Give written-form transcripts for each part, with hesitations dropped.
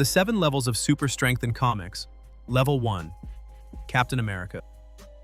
The 7 levels of super strength in comics. Level 1. Captain America.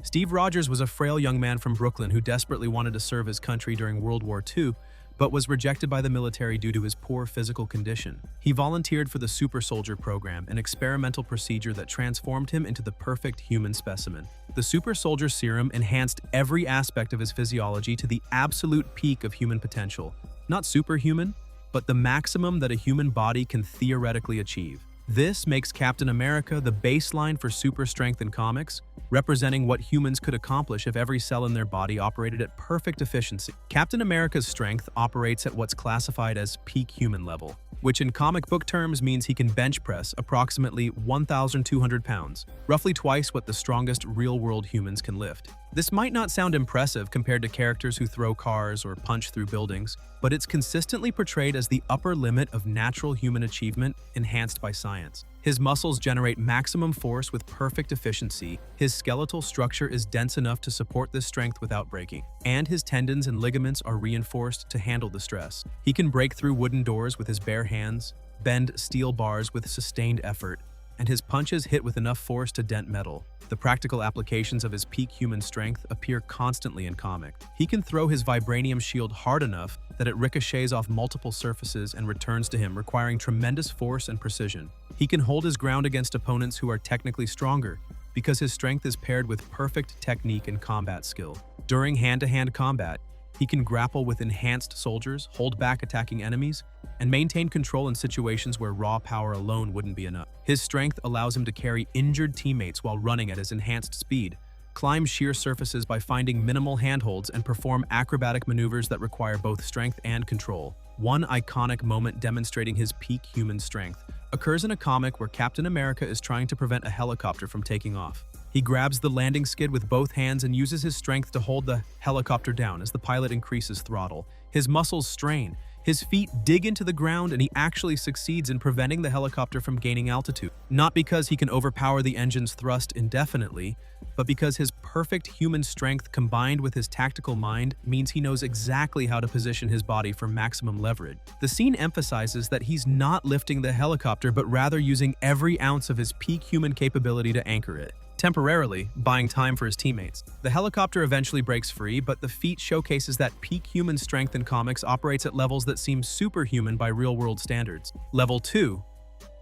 Steve Rogers was a frail young man from Brooklyn who desperately wanted to serve his country during World War II, but was rejected by the military due to his poor physical condition. He volunteered for the Super Soldier program, an experimental procedure that transformed him into the perfect human specimen. The Super Soldier serum enhanced every aspect of his physiology to the absolute peak of human potential. Not superhuman, but the maximum that a human body can theoretically achieve. This makes Captain America the baseline for super strength in comics, representing what humans could accomplish if every cell in their body operated at perfect efficiency. Captain America's strength operates at what's classified as peak human level, which in comic book terms means he can bench press approximately 1,200 pounds, roughly twice what the strongest real-world humans can lift. This might not sound impressive compared to characters who throw cars or punch through buildings, but it's consistently portrayed as the upper limit of natural human achievement enhanced by science. His muscles generate maximum force with perfect efficiency, his skeletal structure is dense enough to support this strength without breaking, and his tendons and ligaments are reinforced to handle the stress. He can break through wooden doors with his bare hands, bend steel bars with sustained effort, and his punches hit with enough force to dent metal. The practical applications of his peak human strength appear constantly in comics. He can throw his vibranium shield hard enough that it ricochets off multiple surfaces and returns to him, requiring tremendous force and precision. He can hold his ground against opponents who are technically stronger, because his strength is paired with perfect technique and combat skill. During hand-to-hand combat, he can grapple with enhanced soldiers, hold back attacking enemies, and maintain control in situations where raw power alone wouldn't be enough. His strength allows him to carry injured teammates while running at his enhanced speed, climb sheer surfaces by finding minimal handholds, and perform acrobatic maneuvers that require both strength and control. One iconic moment demonstrating his peak human strength occurs in a comic where Captain America is trying to prevent a helicopter from taking off. He grabs the landing skid with both hands and uses his strength to hold the helicopter down as the pilot increases throttle. His muscles strain, his feet dig into the ground, and he actually succeeds in preventing the helicopter from gaining altitude. Not because he can overpower the engine's thrust indefinitely, but because his perfect human strength combined with his tactical mind means he knows exactly how to position his body for maximum leverage. The scene emphasizes that he's not lifting the helicopter, but rather using every ounce of his peak human capability to anchor it, temporarily buying time for his teammates. The helicopter eventually breaks free, but the feat showcases that peak human strength in comics operates at levels that seem superhuman by real-world standards. Level 2.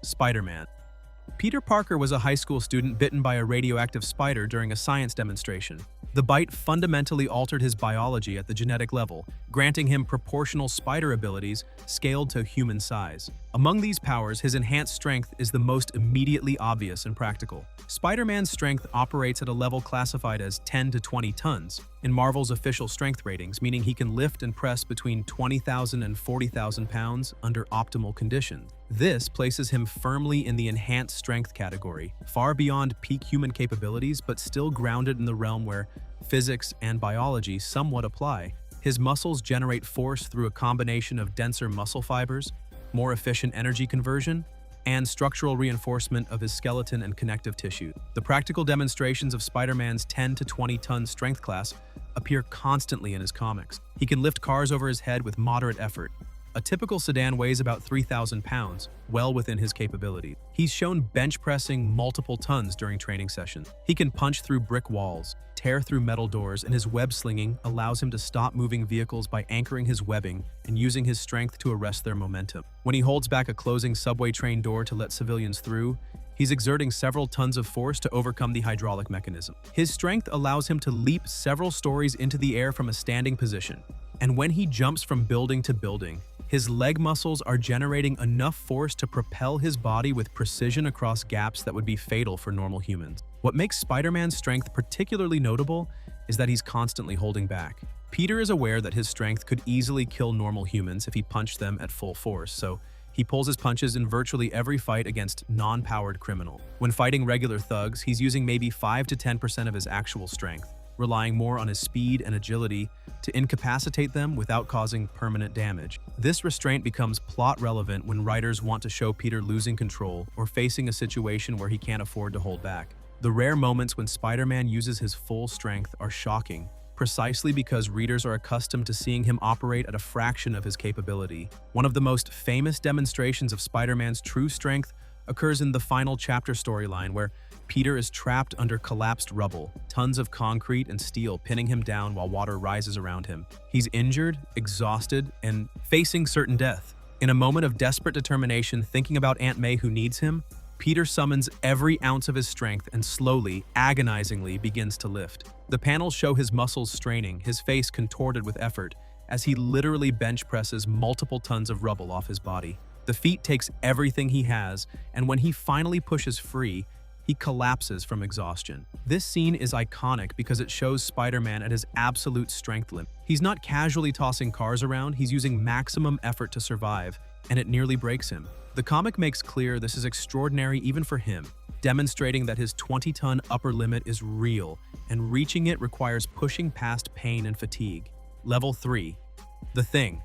Spider-Man. Peter Parker was a high school student bitten by a radioactive spider during a science demonstration. The bite fundamentally altered his biology at the genetic level, granting him proportional spider abilities scaled to human size. Among these powers, his enhanced strength is the most immediately obvious and practical. Spider-Man's strength operates at a level classified as 10 to 20 tons in Marvel's official strength ratings, meaning he can lift and press between 20,000 and 40,000 pounds under optimal conditions. This places him firmly in the enhanced strength category, far beyond peak human capabilities, but still grounded in the realm where physics and biology somewhat apply. His muscles generate force through a combination of denser muscle fibers, more efficient energy conversion, and structural reinforcement of his skeleton and connective tissue. The practical demonstrations of Spider-Man's 10 to 20-ton strength class appear constantly in his comics. He can lift cars over his head with moderate effort. A typical sedan weighs about 3,000 pounds, well within his capabilities. He's shown bench pressing multiple tons during training sessions. He can punch through brick walls, tear through metal doors, and his web slinging allows him to stop moving vehicles by anchoring his webbing and using his strength to arrest their momentum. When he holds back a closing subway train door to let civilians through, he's exerting several tons of force to overcome the hydraulic mechanism. His strength allows him to leap several stories into the air from a standing position. And when he jumps from building to building, his leg muscles are generating enough force to propel his body with precision across gaps that would be fatal for normal humans. What makes Spider-Man's strength particularly notable is that he's constantly holding back. Peter is aware that his strength could easily kill normal humans if he punched them at full force, so he pulls his punches in virtually every fight against non-powered criminals. When fighting regular thugs, he's using maybe 5 to 10% of his actual strength, relying more on his speed and agility to incapacitate them without causing permanent damage. This restraint becomes plot relevant when writers want to show Peter losing control or facing a situation where he can't afford to hold back. The rare moments when Spider-Man uses his full strength are shocking, precisely because readers are accustomed to seeing him operate at a fraction of his capability. One of the most famous demonstrations of Spider-Man's true strength occurs in the final chapter storyline where Peter is trapped under collapsed rubble, tons of concrete and steel pinning him down while water rises around him. He's injured, exhausted, and facing certain death. In a moment of desperate determination, thinking about Aunt May who needs him, Peter summons every ounce of his strength and slowly, agonizingly begins to lift. The panels show his muscles straining, his face contorted with effort, as he literally bench presses multiple tons of rubble off his body. The feat takes everything he has, and when he finally pushes free, he collapses from exhaustion. This scene is iconic because it shows Spider-Man at his absolute strength limit. He's not casually tossing cars around, he's using maximum effort to survive, and it nearly breaks him. The comic makes clear this is extraordinary even for him, demonstrating that his 20-ton upper limit is real, and reaching it requires pushing past pain and fatigue. Level 3. The Thing.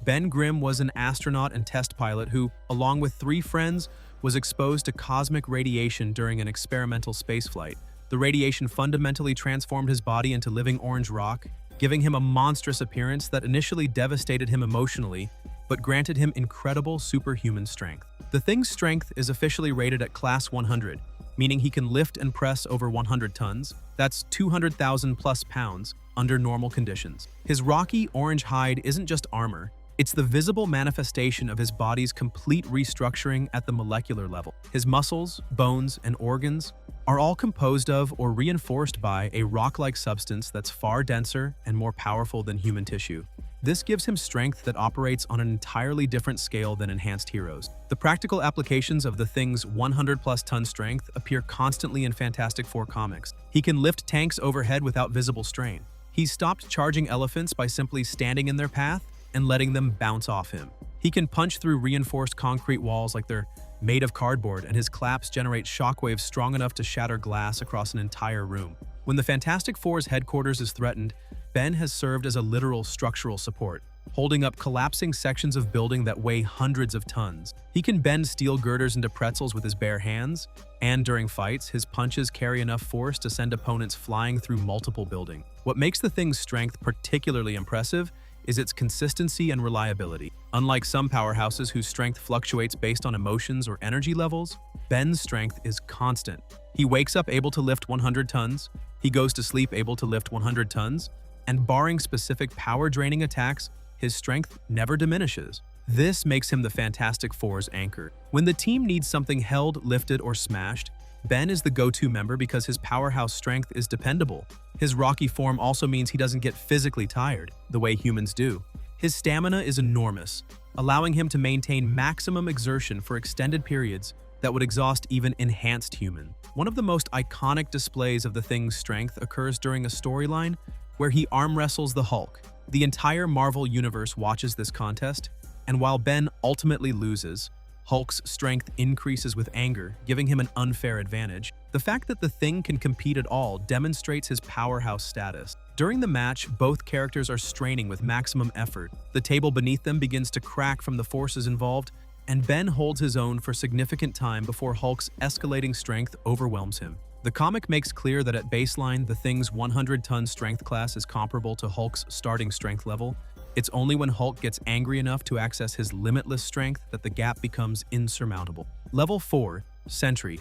Ben Grimm was an astronaut and test pilot who, along with 3 friends, was exposed to cosmic radiation during an experimental spaceflight. The radiation fundamentally transformed his body into living orange rock, giving him a monstrous appearance that initially devastated him emotionally, but granted him incredible superhuman strength. The Thing's strength is officially rated at Class 100, meaning he can lift and press over 100 tons, that's 200,000 plus pounds, under normal conditions. His rocky orange hide isn't just armor, it's the visible manifestation of his body's complete restructuring at the molecular level. His muscles, bones, and organs are all composed of or reinforced by a rock-like substance that's far denser and more powerful than human tissue. This gives him strength that operates on an entirely different scale than enhanced heroes. The practical applications of the Thing's 100-plus ton strength appear constantly in Fantastic Four comics. He can lift tanks overhead without visible strain. He's stopped charging elephants by simply standing in their path and letting them bounce off him. He can punch through reinforced concrete walls like they're made of cardboard, and his claps generate shockwaves strong enough to shatter glass across an entire room. When the Fantastic Four's headquarters is threatened, Ben has served as a literal structural support, holding up collapsing sections of building that weigh hundreds of tons. He can bend steel girders into pretzels with his bare hands, and during fights, his punches carry enough force to send opponents flying through multiple buildings. What makes the Thing's strength particularly impressive is its consistency and reliability. Unlike some powerhouses whose strength fluctuates based on emotions or energy levels, Ben's strength is constant. He wakes up able to lift 100 tons, he goes to sleep able to lift 100 tons, and barring specific power-draining attacks, his strength never diminishes. This makes him the Fantastic Four's anchor. When the team needs something held, lifted, or smashed, Ben is the go-to member because his powerhouse strength is dependable. His rocky form also means he doesn't get physically tired, the way humans do. His stamina is enormous, allowing him to maintain maximum exertion for extended periods that would exhaust even enhanced humans. One of the most iconic displays of the Thing's strength occurs during a storyline where he arm wrestles the Hulk. The entire Marvel universe watches this contest, and while Ben ultimately loses, Hulk's strength increases with anger, giving him an unfair advantage. The fact that the Thing can compete at all demonstrates his powerhouse status. During the match, both characters are straining with maximum effort. The table beneath them begins to crack from the forces involved, and Ben holds his own for significant time before Hulk's escalating strength overwhelms him. The comic makes clear that at baseline, the Thing's 100-ton strength class is comparable to Hulk's starting strength level. It's only when Hulk gets angry enough to access his limitless strength that the gap becomes insurmountable. Level 4. Sentry.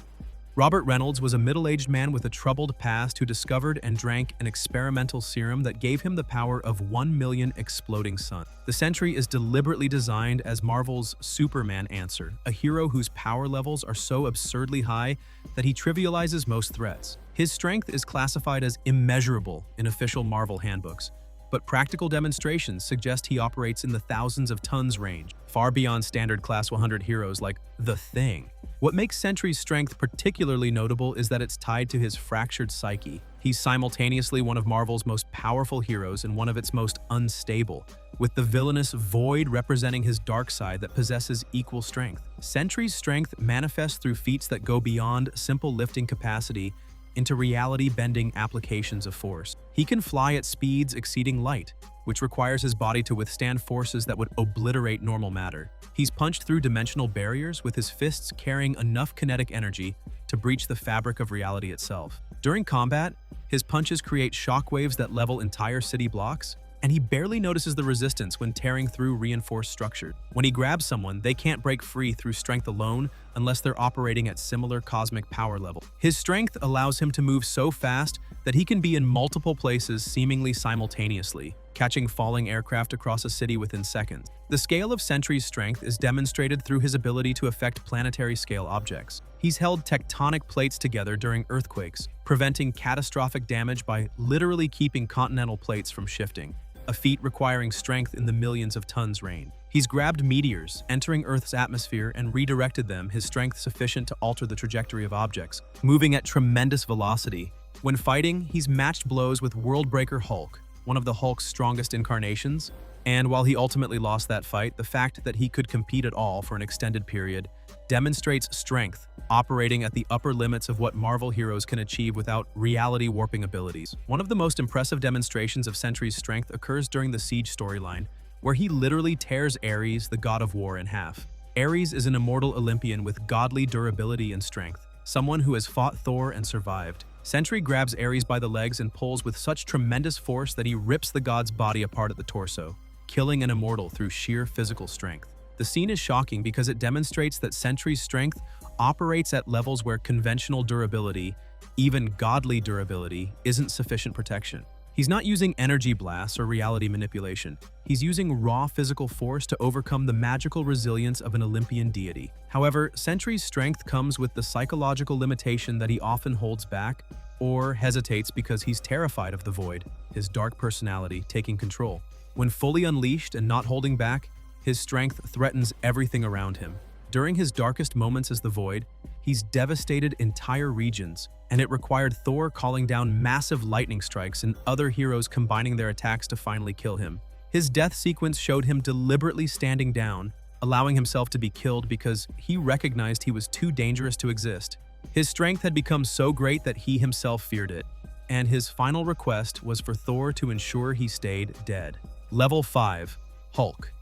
Robert Reynolds was a middle-aged man with a troubled past who discovered and drank an experimental serum that gave him the power of 1 million exploding suns. The Sentry is deliberately designed as Marvel's Superman answer, a hero whose power levels are so absurdly high that he trivializes most threats. His strength is classified as immeasurable in official Marvel handbooks, but practical demonstrations suggest he operates in the thousands of tons range, far beyond standard Class 100 heroes like The Thing. What makes Sentry's strength particularly notable is that it's tied to his fractured psyche. He's simultaneously one of Marvel's most powerful heroes and one of its most unstable, with the villainous Void representing his dark side that possesses equal strength. Sentry's strength manifests through feats that go beyond simple lifting capacity into reality-bending applications of force. He can fly at speeds exceeding light, which requires his body to withstand forces that would obliterate normal matter. He's punched through dimensional barriers with his fists carrying enough kinetic energy to breach the fabric of reality itself. During combat, his punches create shockwaves that level entire city blocks, and he barely notices the resistance when tearing through reinforced structure. When he grabs someone, they can't break free through strength alone unless they're operating at similar cosmic power level. His strength allows him to move so fast that he can be in multiple places seemingly simultaneously, catching falling aircraft across a city within seconds. The scale of Sentry's strength is demonstrated through his ability to affect planetary-scale objects. He's held tectonic plates together during earthquakes, preventing catastrophic damage by literally keeping continental plates from shifting, a feat requiring strength in the millions of tons range. He's grabbed meteors, entering Earth's atmosphere, and redirected them, his strength sufficient to alter the trajectory of objects, moving at tremendous velocity. When fighting, he's matched blows with Worldbreaker Hulk, one of the Hulk's strongest incarnations, and while he ultimately lost that fight, the fact that he could compete at all for an extended period demonstrates strength, operating at the upper limits of what Marvel heroes can achieve without reality-warping abilities. One of the most impressive demonstrations of Sentry's strength occurs during the Siege storyline, where he literally tears Ares, the god of war, in half. Ares is an immortal Olympian with godly durability and strength, someone who has fought Thor and survived. Sentry grabs Ares by the legs and pulls with such tremendous force that he rips the god's body apart at the torso, killing an immortal through sheer physical strength. The scene is shocking because it demonstrates that Sentry's strength operates at levels where conventional durability, even godly durability, isn't sufficient protection. He's not using energy blasts or reality manipulation. He's using raw physical force to overcome the magical resilience of an Olympian deity. However, Sentry's strength comes with the psychological limitation that he often holds back or hesitates because he's terrified of the void, his dark personality taking control. When fully unleashed and not holding back, his strength threatens everything around him. During his darkest moments as the Void, he's devastated entire regions, and it required Thor calling down massive lightning strikes and other heroes combining their attacks to finally kill him. His death sequence showed him deliberately standing down, allowing himself to be killed because he recognized he was too dangerous to exist. His strength had become so great that he himself feared it, and his final request was for Thor to ensure he stayed dead. Level 5. Hulk.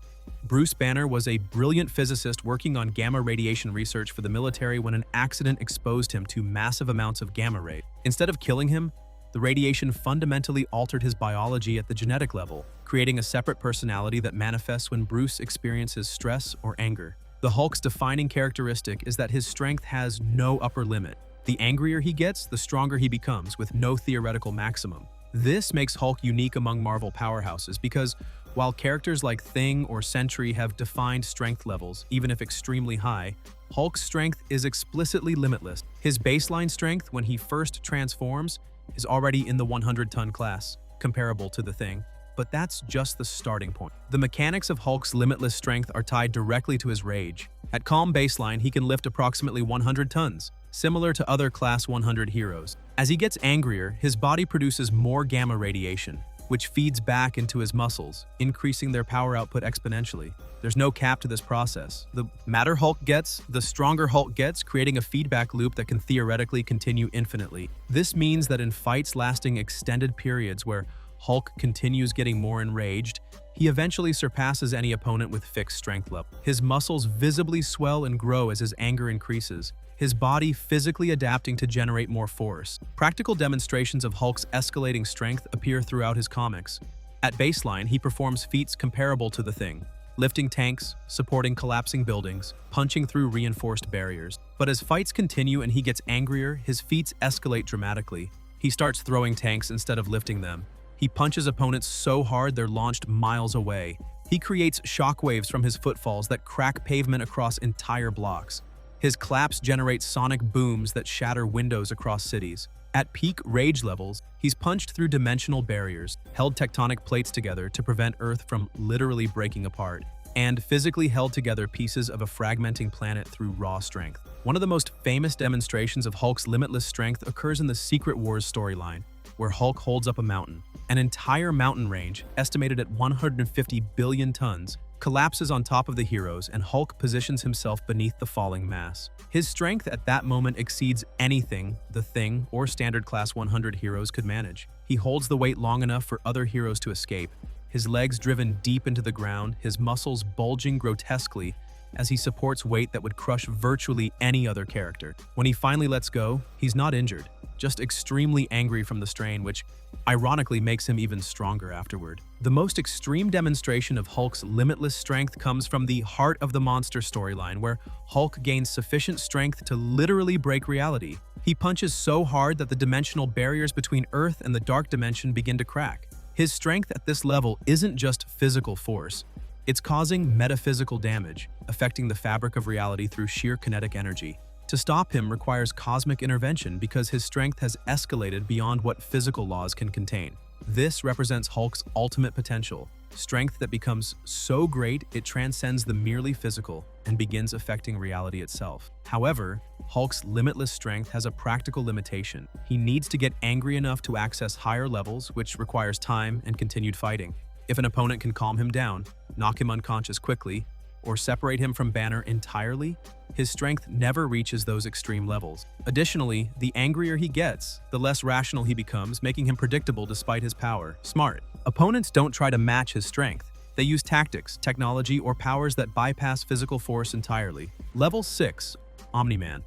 Bruce Banner was a brilliant physicist working on gamma radiation research for the military when an accident exposed him to massive amounts of gamma ray. Instead of killing him, the radiation fundamentally altered his biology at the genetic level, creating a separate personality that manifests when Bruce experiences stress or anger. The Hulk's defining characteristic is that his strength has no upper limit. The angrier he gets, the stronger he becomes, with no theoretical maximum. This makes Hulk unique among Marvel powerhouses because, while characters like Thing or Sentry have defined strength levels, even if extremely high, Hulk's strength is explicitly limitless. His baseline strength when he first transforms is already in the 100-ton class, comparable to the Thing, but that's just the starting point. The mechanics of Hulk's limitless strength are tied directly to his rage. At calm baseline, he can lift approximately 100 tons, similar to other Class 100 heroes. As he gets angrier, his body produces more gamma radiation, which feeds back into his muscles, increasing their power output exponentially. There's no cap to this process. The madder Hulk gets, the stronger Hulk gets, creating a feedback loop that can theoretically continue infinitely. This means that in fights lasting extended periods where Hulk continues getting more enraged, he eventually surpasses any opponent with fixed strength level. His muscles visibly swell and grow as his anger increases, his body physically adapting to generate more force. Practical demonstrations of Hulk's escalating strength appear throughout his comics. At baseline, he performs feats comparable to the Thing, lifting tanks, supporting collapsing buildings, punching through reinforced barriers. But as fights continue and he gets angrier, his feats escalate dramatically. He starts throwing tanks instead of lifting them. He punches opponents so hard they're launched miles away. He creates shockwaves from his footfalls that crack pavement across entire blocks. His claps generate sonic booms that shatter windows across cities. At peak rage levels, he's punched through dimensional barriers, held tectonic plates together to prevent Earth from literally breaking apart, and physically held together pieces of a fragmenting planet through raw strength. One of the most famous demonstrations of Hulk's limitless strength occurs in the Secret Wars storyline, where Hulk holds up a mountain. An entire mountain range, estimated at 150 billion tons, collapses on top of the heroes, and Hulk positions himself beneath the falling mass. His strength at that moment exceeds anything the Thing or standard Class 100 heroes could manage. He holds the weight long enough for other heroes to escape, his legs driven deep into the ground, his muscles bulging grotesquely as he supports weight that would crush virtually any other character. When he finally lets go, he's not injured. just extremely angry from the strain, which ironically makes him even stronger afterward. The most extreme demonstration of Hulk's limitless strength comes from the Heart of the Monster storyline, where Hulk gains sufficient strength to literally break reality. He punches so hard that the dimensional barriers between Earth and the dark dimension begin to crack. His strength at this level isn't just physical force. It's causing metaphysical damage, affecting the fabric of reality through sheer kinetic energy. To stop him requires cosmic intervention because his strength has escalated beyond what physical laws can contain. This represents Hulk's ultimate potential, strength that becomes so great it transcends the merely physical and begins affecting reality itself. However, Hulk's limitless strength has a practical limitation. He needs to get angry enough to access higher levels, which requires time and continued fighting. If an opponent can calm him down, knock him unconscious quickly, or separate him from Banner entirely, his strength never reaches those extreme levels. Additionally, the angrier he gets, the less rational he becomes, making him predictable despite his power. Smart. Opponents don't try to match his strength. They use tactics, technology, or powers that bypass physical force entirely. Level 6. Omni-Man.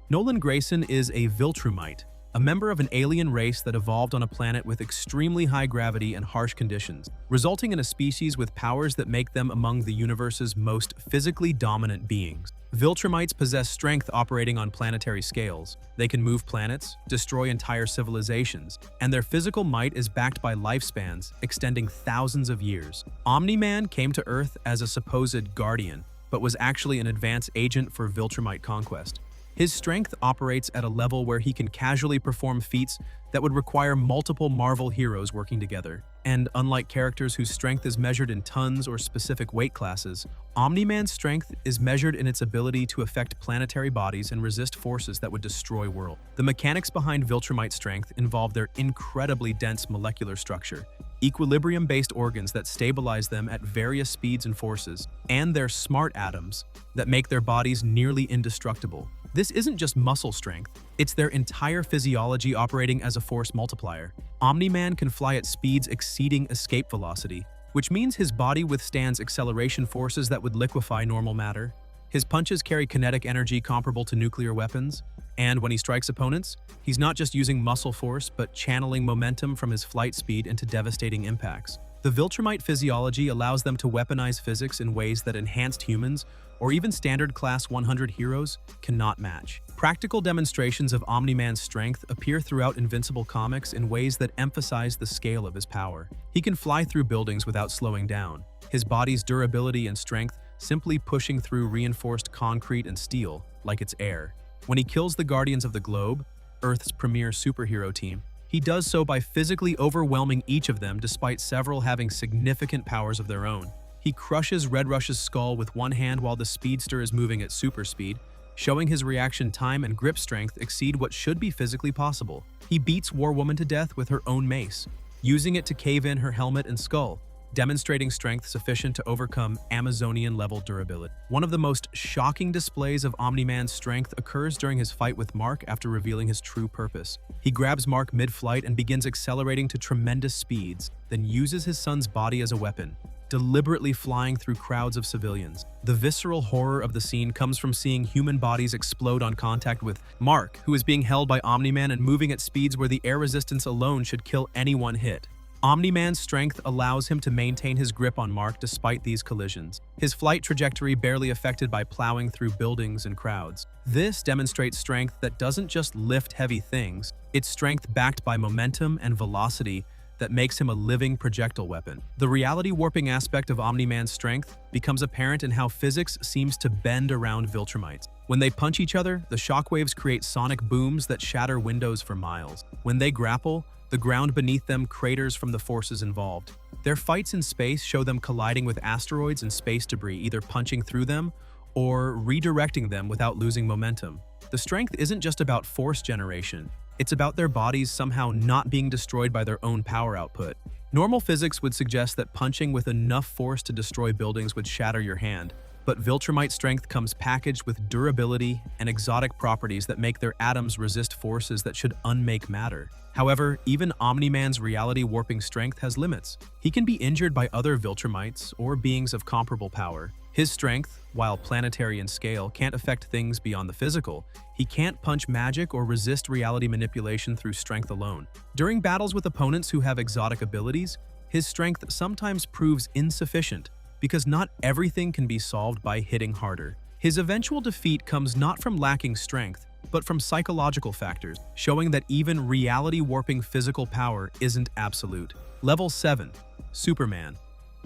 Nolan Grayson is a Viltrumite, a member of an alien race that evolved on a planet with extremely high gravity and harsh conditions, resulting in a species with powers that make them among the universe's most physically dominant beings. Viltrumites possess strength operating on planetary scales. They can move planets, destroy entire civilizations, and their physical might is backed by lifespans extending thousands of years. Omni-Man came to Earth as a supposed guardian, but was actually an advanced agent for Viltrumite conquest. His strength operates at a level where he can casually perform feats that would require multiple Marvel heroes working together. And unlike characters whose strength is measured in tons or specific weight classes, Omni-Man's strength is measured in its ability to affect planetary bodies and resist forces that would destroy worlds. The mechanics behind Viltrumite strength involve their incredibly dense molecular structure, equilibrium-based organs that stabilize them at various speeds and forces, and their smart atoms that make their bodies nearly indestructible. This isn't just muscle strength, it's their entire physiology operating as a force multiplier. Omni-Man can fly at speeds exceeding escape velocity, which means his body withstands acceleration forces that would liquefy normal matter. His punches carry kinetic energy comparable to nuclear weapons, and when he strikes opponents, he's not just using muscle force but channeling momentum from his flight speed into devastating impacts. The Viltrumite physiology allows them to weaponize physics in ways that enhanced humans or even standard Class 100 heroes cannot match. Practical demonstrations of Omni-Man's strength appear throughout Invincible comics in ways that emphasize the scale of his power. He can fly through buildings without slowing down, his body's durability and strength simply pushing through reinforced concrete and steel like it's air. When he kills the Guardians of the Globe, Earth's premier superhero team, he does so by physically overwhelming each of them despite several having significant powers of their own. He crushes Red Rush's skull with one hand while the speedster is moving at super speed, showing his reaction time and grip strength exceed what should be physically possible. He beats War Woman to death with her own mace, using it to cave in her helmet and skull, demonstrating strength sufficient to overcome Amazonian-level durability. One of the most shocking displays of Omni-Man's strength occurs during his fight with Mark after revealing his true purpose. He grabs Mark mid-flight and begins accelerating to tremendous speeds, then uses his son's body as a weapon, deliberately flying through crowds of civilians. The visceral horror of the scene comes from seeing human bodies explode on contact with Mark, who is being held by Omni-Man and moving at speeds where the air resistance alone should kill anyone hit. Omni-Man's strength allows him to maintain his grip on Mark despite these collisions, his flight trajectory barely affected by plowing through buildings and crowds. This demonstrates strength that doesn't just lift heavy things, it's strength backed by momentum and velocity that makes him a living projectile weapon. The reality warping aspect of Omni-Man's strength becomes apparent in how physics seems to bend around Viltrumites. When they punch each other, the shockwaves create sonic booms that shatter windows for miles. When they grapple, the ground beneath them craters from the forces involved. Their fights in space show them colliding with asteroids and space debris, either punching through them or redirecting them without losing momentum. The strength isn't just about force generation, it's about their bodies somehow not being destroyed by their own power output. Normal physics would suggest that punching with enough force to destroy buildings would shatter your hand, but Viltrumite strength comes packaged with durability and exotic properties that make their atoms resist forces that should unmake matter. However, even Omni-Man's reality-warping strength has limits. He can be injured by other Viltrumites or beings of comparable power. His strength, while planetary in scale, can't affect things beyond the physical. He can't punch magic or resist reality manipulation through strength alone. During battles with opponents who have exotic abilities, his strength sometimes proves insufficient because not everything can be solved by hitting harder. His eventual defeat comes not from lacking strength, but from psychological factors, showing that even reality-warping physical power isn't absolute. Level 7. Superman.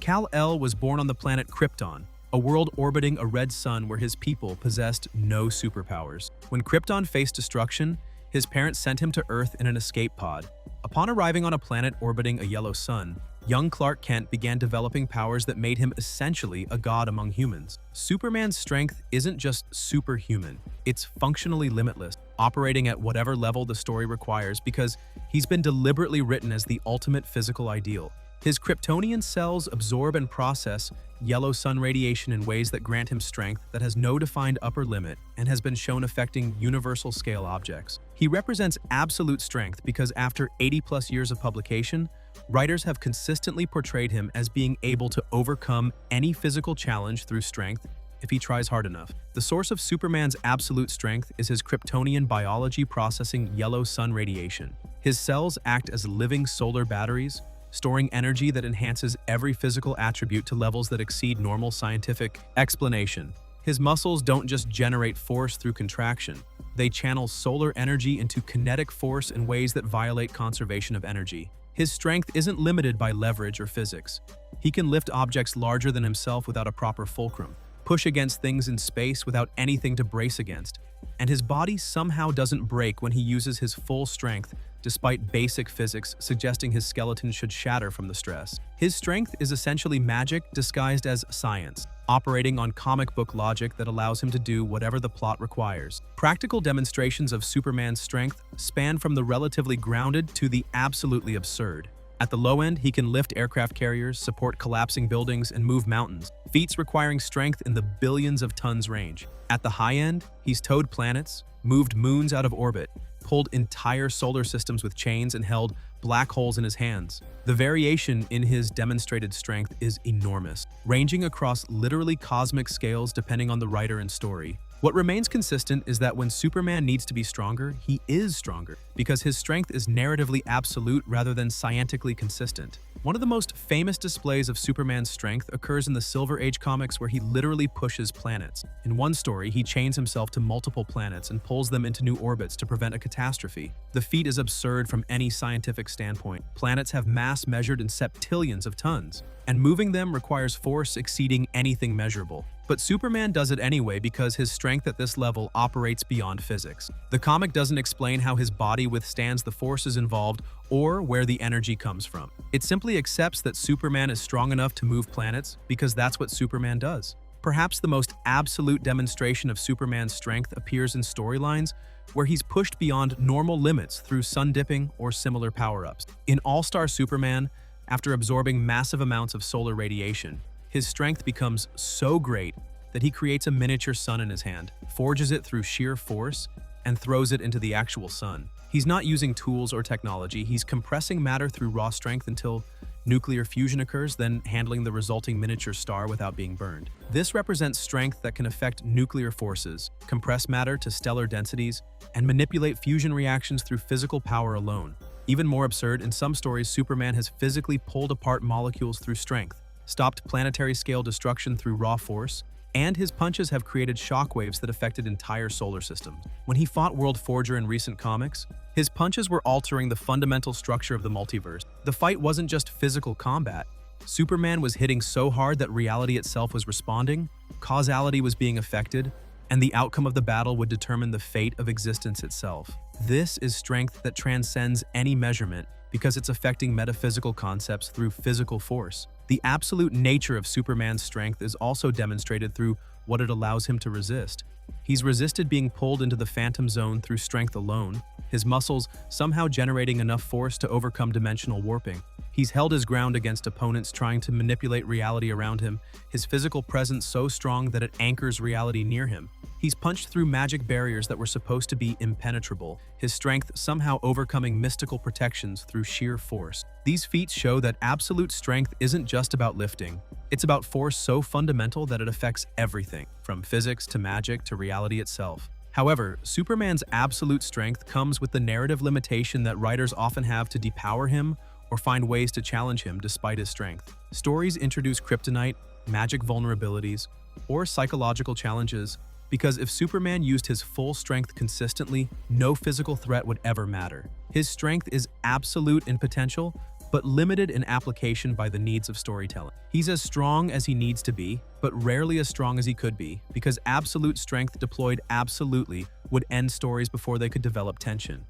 Kal-El was born on the planet Krypton, a world orbiting a red sun where his people possessed no superpowers. When Krypton faced destruction, his parents sent him to Earth in an escape pod. Upon arriving on a planet orbiting a yellow sun, young Clark Kent began developing powers that made him essentially a god among humans. Superman's strength isn't just superhuman, it's functionally limitless, operating at whatever level the story requires because he's been deliberately written as the ultimate physical ideal. His Kryptonian cells absorb and process yellow sun radiation in ways that grant him strength that has no defined upper limit and has been shown affecting universal scale objects. He represents absolute strength because after 80+ years of publication, writers have consistently portrayed him as being able to overcome any physical challenge through strength if he tries hard enough. The source of Superman's absolute strength is his Kryptonian biology processing yellow sun radiation. His cells act as living solar batteries, storing energy that enhances every physical attribute to levels that exceed normal scientific explanation. His muscles don't just generate force through contraction, they channel solar energy into kinetic force in ways that violate conservation of energy. His strength isn't limited by leverage or physics. He can lift objects larger than himself without a proper fulcrum, push against things in space without anything to brace against, and his body somehow doesn't break when he uses his full strength despite basic physics suggesting his skeleton should shatter from the stress. His strength is essentially magic disguised as science, operating on comic book logic that allows him to do whatever the plot requires. Practical demonstrations of Superman's strength span from the relatively grounded to the absolutely absurd. At the low end, he can lift aircraft carriers, support collapsing buildings, and move mountains, feats requiring strength in the billions of tons range. At the high end, he's towed planets, moved moons out of orbit, pulled entire solar systems with chains, and held black holes in his hands. The variation in his demonstrated strength is enormous, ranging across literally cosmic scales depending on the writer and story. What remains consistent is that when Superman needs to be stronger, he is stronger, because his strength is narratively absolute rather than scientifically consistent. One of the most famous displays of Superman's strength occurs in the Silver Age comics where he literally pushes planets. In one story, he chains himself to multiple planets and pulls them into new orbits to prevent a catastrophe. The feat is absurd from any scientific standpoint. Planets have mass measured in septillions of tons, and moving them requires force exceeding anything measurable. But Superman does it anyway because his strength at this level operates beyond physics. The comic doesn't explain how his body withstands the forces involved or where the energy comes from. It simply accepts that Superman is strong enough to move planets because that's what Superman does. Perhaps the most absolute demonstration of Superman's strength appears in storylines where he's pushed beyond normal limits through sun dipping or similar power-ups. In All-Star Superman, after absorbing massive amounts of solar radiation, his strength becomes so great that he creates a miniature sun in his hand, forges it through sheer force, and throws it into the actual sun. He's not using tools or technology, he's compressing matter through raw strength until nuclear fusion occurs, then handling the resulting miniature star without being burned. This represents strength that can affect nuclear forces, compress matter to stellar densities, and manipulate fusion reactions through physical power alone. Even more absurd, in some stories, Superman has physically pulled apart molecules through strength, stopped planetary-scale destruction through raw force, and his punches have created shockwaves that affected entire solar systems. When he fought World Forger in recent comics, his punches were altering the fundamental structure of the multiverse. The fight wasn't just physical combat. Superman was hitting so hard that reality itself was responding, causality was being affected, and the outcome of the battle would determine the fate of existence itself. This is strength that transcends any measurement because it's affecting metaphysical concepts through physical force. The absolute nature of Superman's strength is also demonstrated through what it allows him to resist. He's resisted being pulled into the phantom zone through strength alone, his muscles somehow generating enough force to overcome dimensional warping. He's held his ground against opponents trying to manipulate reality around him, his physical presence so strong that it anchors reality near him. He's punched through magic barriers that were supposed to be impenetrable, his strength somehow overcoming mystical protections through sheer force. These feats show that absolute strength isn't just about lifting. It's about force so fundamental that it affects everything, from physics to magic to reality itself. However, Superman's absolute strength comes with the narrative limitation that writers often have to depower him or find ways to challenge him despite his strength. Stories introduce kryptonite, magic vulnerabilities, or psychological challenges because if Superman used his full strength consistently, no physical threat would ever matter. His strength is absolute in potential, but limited in application by the needs of storytelling. He's as strong as he needs to be, but rarely as strong as he could be, because absolute strength deployed absolutely would end stories before they could develop tension.